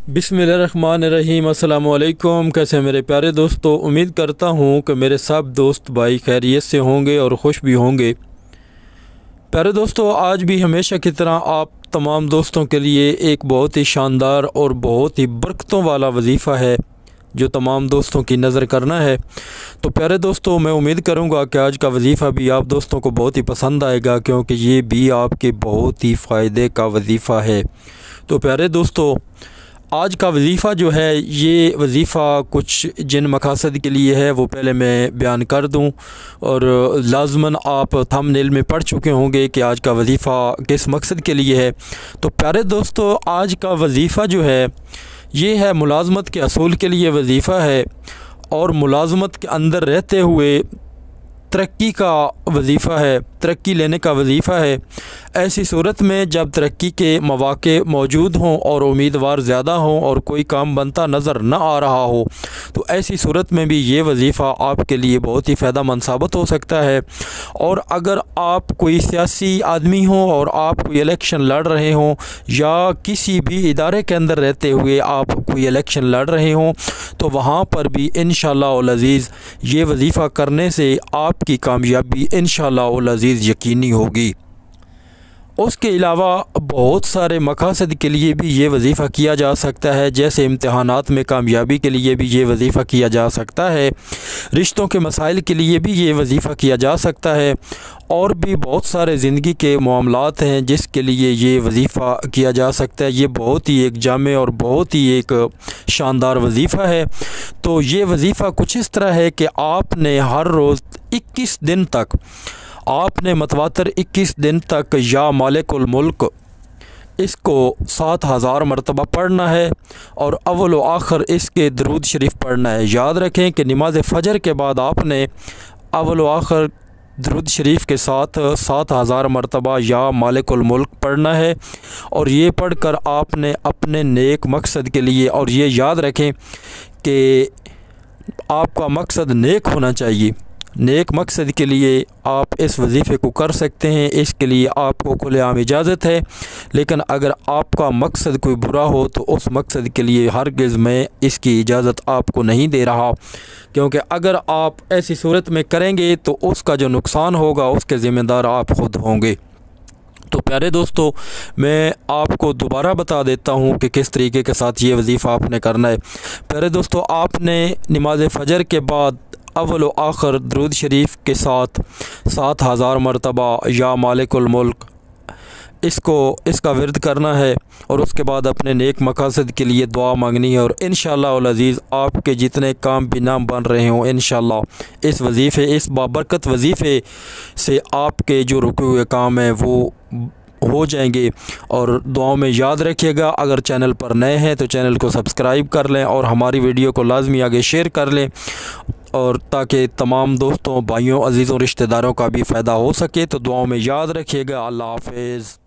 बिस्मिल्लाहिर्रहमानिर्रहीम। अस्सलाम वालेकुम। कैसे मेरे प्यारे दोस्तों, उम्मीद करता हूँ कि मेरे सब दोस्त भाई खैरियत से होंगे और ख़ुश भी होंगे। प्यारे दोस्तों, आज भी हमेशा की तरह आप तमाम दोस्तों के लिए एक बहुत ही शानदार और बहुत ही बरकतों वाला वजीफ़ा है जो तमाम दोस्तों की नज़र करना है। तो प्यारे दोस्तों, मैं उम्मीद करूँगा कि आज का वजीफ़ा भी आप दोस्तों को बहुत ही पसंद आएगा, क्योंकि ये भी आपके बहुत ही फ़ायदे का वजीफ़ा है। तो प्यारे दोस्तों, आज का वजीफ़ा जो है, ये वजीफ़ा कुछ जिन मकासद के लिए है वो पहले मैं बयान कर दूं, और लाज़मन आप थंबनेल में पढ़ चुके होंगे कि आज का वजीफ़ा किस मकसद के लिए है। तो प्यारे दोस्तों, आज का वजीफ़ा जो है ये है मुलाज़मत के असूल के लिए वजीफ़ा है, और मुलाज़मत के अंदर रहते हुए तरक्की का वजीफ़ा है, तरक्की लेने का वजीफ़ा है। ऐसी सूरत में जब तरक्की के मौके मौजूद हों और उम्मीदवार ज़्यादा हों और कोई काम बनता नज़र न आ रहा हो, तो ऐसी सूरत में भी ये वजीफ़ा आपके लिए बहुत ही फ़ायदेमंद साबित हो सकता है। और अगर आप कोई सियासी आदमी हो और आप कोई इलेक्शन लड़ रहे हों, या किसी भी इदारे के अंदर रहते हुए आप कोई इलेक्शन लड़ रहे हों, तो वहाँ पर भी इंशाअल्लाह उल अज़ीज़ ये वजीफ़ा करने से आपकी कामयाबी इंशाअल्लाह उल अज़ीज़ यकीनी होगी। उसके अलावा बहुत सारे मकासद के लिए भी ये वजीफ़ा किया जा सकता है, जैसे इम्तहानात में कामयाबी के लिए भी ये वजीफ़ा किया जा सकता है, रिश्तों के मसाइल के लिए भी ये वजीफ़ा किया जा सकता है, और भी बहुत सारे ज़िंदगी के मामलात हैं जिसके लिए ये वजीफ़ा किया जा सकता है। ये बहुत ही एक जामे और बहुत ही एक शानदार वजीफ़ा है। तो ये वजीफ़ा कुछ इस तरह है कि आपने हर रोज़ 21 दिन तक आपने मतवातर 21 दिन तक या मालिकुल मुल्क इसको 7000 मरतबा पढ़ना है, और अव्वल व आखिर इसके दरूद शरीफ पढ़ना है। याद रखें कि नमाज फ़जर के बाद आपने अव्वल व आखिर दरूद शरीफ के साथ 7000 मरतबा या मालिकुल मुल्क पढ़ना है, और ये पढ़कर आपने अपने नेक मकसद के लिए, और ये याद रखें कि आपका मकसद नेक होना चाहिए, नेक मकसद के लिए आप इस वजीफ़े को कर सकते हैं। इसके लिए आपको खुलेआम इजाज़त है, लेकिन अगर आपका मकसद कोई बुरा हो तो उस मकसद के लिए हरगिज़ मैं इसकी इजाज़त आपको नहीं दे रहा, क्योंकि अगर आप ऐसी सूरत में करेंगे तो उसका जो नुकसान होगा उसके ज़िम्मेदार आप ख़ुद होंगे। तो प्यारे दोस्तों, मैं आपको दोबारा बता देता हूँ कि किस तरीके के साथ ये वजीफ़ा आपने करना है। प्यारे दोस्तों, आपने नमाज फ़जर के बाद अव्वल व आखिर दरूद शरीफ के साथ 7000 मरतबा या मालिकुल मुल्क इसका विर्द करना है, और उसके बाद अपने नेक मकासद के लिए दुआ मांगनी है। और इंशाअल्लाह उल अज़ीज़ आपके जितने काम भी ना बन रहे हों, इंशाअल्लाह इस वजीफ़े, इस बाबरकत वजीफ़े से आपके जो रुके हुए काम हैं वो हो जाएंगे। और दुआओं में याद रखिएगा। अगर चैनल पर नए हैं तो चैनल को सब्सक्राइब कर लें, और हमारी वीडियो को लाजमी आगे शेयर कर लें, और ताकि तमाम दोस्तों, भाइयों, अजीज़ों, रिश्तेदारों का भी फ़ायदा हो सके। तो दुआओं में याद रखिएगा। अल्लाह हाफ़िज़।